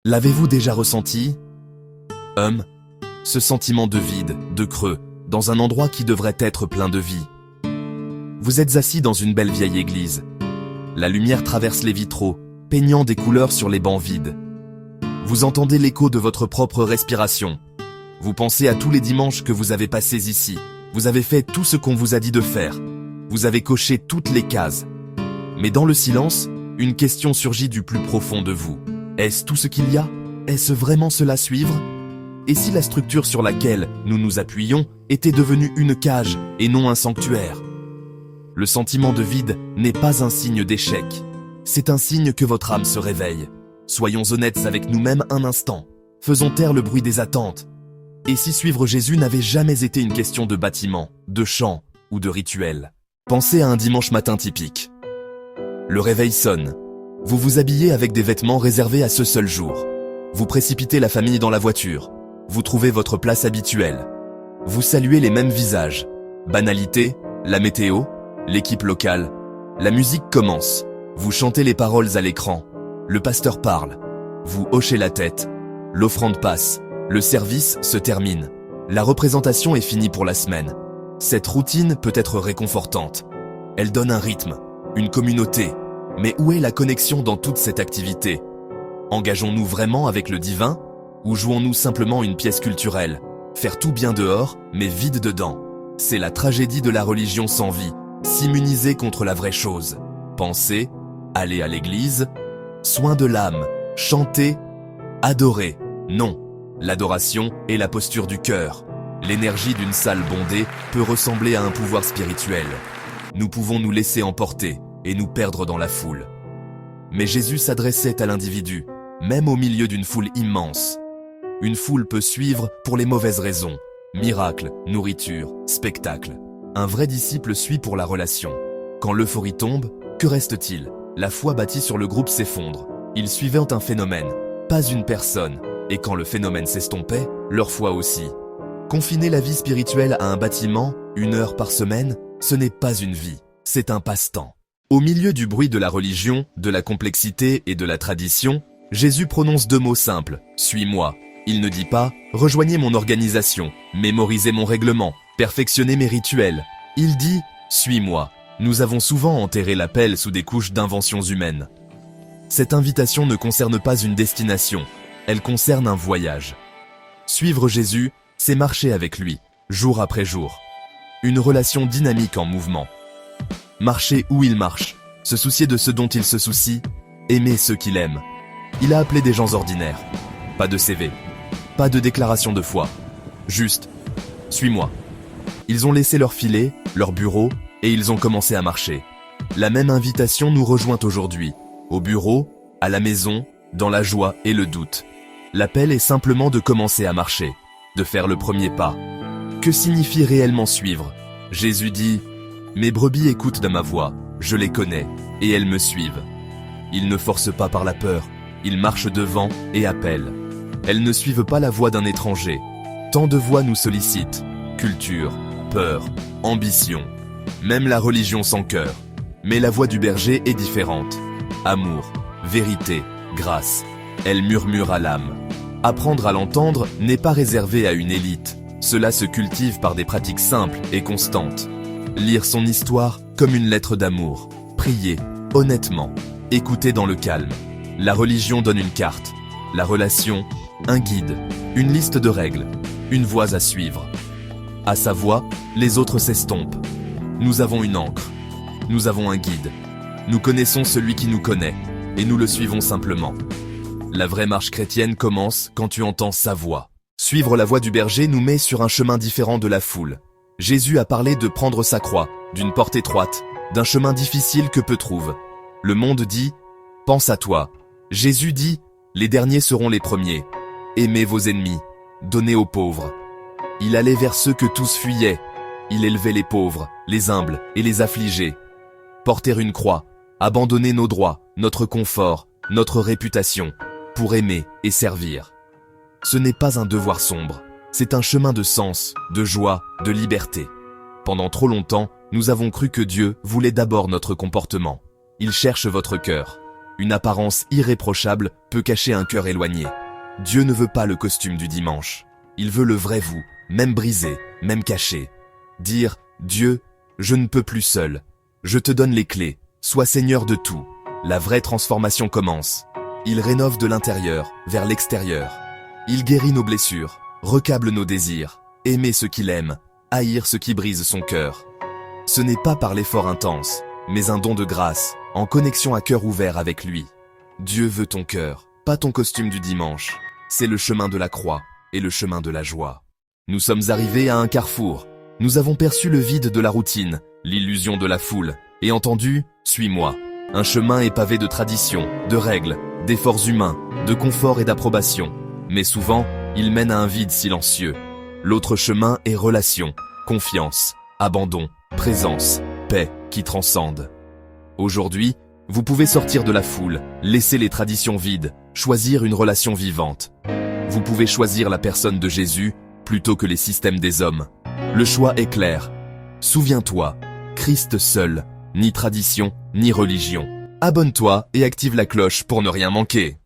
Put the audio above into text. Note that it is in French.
L'avez-vous déjà ressenti? Ce sentiment de vide, de creux, dans un endroit qui devrait être plein de vie. Vous êtes assis dans une belle vieille église. La lumière traverse les vitraux, peignant des couleurs sur les bancs vides. Vous entendez l'écho de votre propre respiration. Vous pensez à tous les dimanches que vous avez passés ici. Vous avez fait tout ce qu'on vous a dit de faire. Vous avez coché toutes les cases. Mais dans le silence, une question surgit du plus profond de vous. Est-ce tout ce qu'il y a? Est-ce vraiment cela suivre? Et si la structure sur laquelle nous nous appuyons était devenue une cage et non un sanctuaire? Le sentiment de vide n'est pas un signe d'échec. C'est un signe que votre âme se réveille. Soyons honnêtes avec nous-mêmes un instant. Faisons taire le bruit des attentes. Et si suivre Jésus n'avait jamais été une question de bâtiment, de chant ou de rituel? Pensez à un dimanche matin typique. Le réveil sonne. Vous vous habillez avec des vêtements réservés à ce seul jour. Vous précipitez la famille dans la voiture. Vous trouvez votre place habituelle. Vous saluez les mêmes visages. Banalité, la météo, l'équipe locale. La musique commence. Vous chantez les paroles à l'écran. Le pasteur parle. Vous hochez la tête. L'offrande passe. Le service se termine. La représentation est finie pour la semaine. Cette routine peut être réconfortante. Elle donne un rythme, une communauté. Mais où est la connexion dans toute cette activité? Engageons-nous vraiment avec le divin? Ou jouons-nous simplement une pièce culturelle? Faire tout bien dehors, mais vide dedans. C'est la tragédie de la religion sans vie, s'immuniser contre la vraie chose. Penser, aller à l'église, soin de l'âme, chanter, adorer. Non, l'adoration est la posture du cœur. L'énergie d'une salle bondée peut ressembler à un pouvoir spirituel. Nous pouvons nous laisser emporter et nous perdre dans la foule. Mais Jésus s'adressait à l'individu, même au milieu d'une foule immense. Une foule peut suivre pour les mauvaises raisons. Miracle, nourriture, spectacle. Un vrai disciple suit pour la relation. Quand l'euphorie tombe, que reste-t-il? La foi bâtie sur le groupe s'effondre. Ils suivaient un phénomène, pas une personne. Et quand le phénomène s'estompait, leur foi aussi. Confiner la vie spirituelle à un bâtiment, 1 heure par semaine, ce n'est pas une vie, c'est un passe-temps. Au milieu du bruit de la religion, de la complexité et de la tradition, Jésus prononce 2 mots simples, « Suis-moi ». Il ne dit pas « Rejoignez mon organisation, mémorisez mon règlement, perfectionnez mes rituels ». Il dit « Suis-moi ». Nous avons souvent enterré l'appel sous des couches d'inventions humaines. Cette invitation ne concerne pas une destination, elle concerne un voyage. Suivre Jésus, c'est marcher avec lui, jour après jour. Une relation dynamique en mouvement. Marcher où il marche, se soucier de ce dont il se soucie, aimer ceux qu'il aime. Il a appelé des gens ordinaires. Pas de CV, pas de déclaration de foi. Juste, suis-moi. Ils ont laissé leur filet, leur bureau, et ils ont commencé à marcher. La même invitation nous rejoint aujourd'hui, au bureau, à la maison, dans la joie et le doute. L'appel est simplement de commencer à marcher, de faire le premier pas. Que signifie réellement suivre? Jésus dit « Mes brebis écoutent de ma voix, je les connais, et elles me suivent. » Ils ne forcent pas par la peur, ils marchent devant et appellent. Elles ne suivent pas la voix d'un étranger. Tant de voix nous sollicitent, culture, peur, ambition, même la religion sans cœur. Mais la voix du berger est différente. Amour, vérité, grâce. Elle murmure à l'âme. Apprendre à l'entendre n'est pas réservé à une élite. Cela se cultive par des pratiques simples et constantes. Lire son histoire comme une lettre d'amour. Prier, honnêtement. Écouter dans le calme. La religion donne une carte. La relation, un guide. Une liste de règles. Une voie à suivre. À sa voix, les autres s'estompent. Nous avons une encre. Nous avons un guide. Nous connaissons celui qui nous connaît. Et nous le suivons simplement. La vraie marche chrétienne commence quand tu entends sa voix. Suivre la voie du berger nous met sur un chemin différent de la foule. Jésus a parlé de prendre sa croix, d'une porte étroite, d'un chemin difficile que peu trouvent. Le monde dit « Pense à toi ». Jésus dit « Les derniers seront les premiers. Aimez vos ennemis, donnez aux pauvres ». Il allait vers ceux que tous fuyaient. Il élevait les pauvres, les humbles et les affligés. Porter une croix, abandonner nos droits, notre confort, notre réputation, pour aimer et servir. Ce n'est pas un devoir sombre, c'est un chemin de sens, de joie, de liberté. Pendant trop longtemps, nous avons cru que Dieu voulait d'abord notre comportement. Il cherche votre cœur. Une apparence irréprochable peut cacher un cœur éloigné. Dieu ne veut pas le costume du dimanche. Il veut le vrai vous, même brisé, même caché. Dire « Dieu, je ne peux plus seul. Je te donne les clés. Sois Seigneur de tout. » La vraie transformation commence. Il rénove de l'intérieur vers l'extérieur. Il guérit nos blessures, recable nos désirs, aimer ce qu'il aime, haïr ce qui brise son cœur. Ce n'est pas par l'effort intense, mais un don de grâce, en connexion à cœur ouvert avec lui. Dieu veut ton cœur, pas ton costume du dimanche. C'est le chemin de la croix et le chemin de la joie. Nous sommes arrivés à un carrefour. Nous avons perçu le vide de la routine, l'illusion de la foule, et entendu « Suis-moi ». Un chemin est pavé de traditions, de règles, d'efforts humains, de confort et d'approbation. Mais souvent, il mène à un vide silencieux. L'autre chemin est relation, confiance, abandon, présence, paix qui transcende. Aujourd'hui, vous pouvez sortir de la foule, laisser les traditions vides, choisir une relation vivante. Vous pouvez choisir la personne de Jésus plutôt que les systèmes des hommes. Le choix est clair. Souviens-toi, Christ seul, ni tradition, ni religion. Abonne-toi et active la cloche pour ne rien manquer.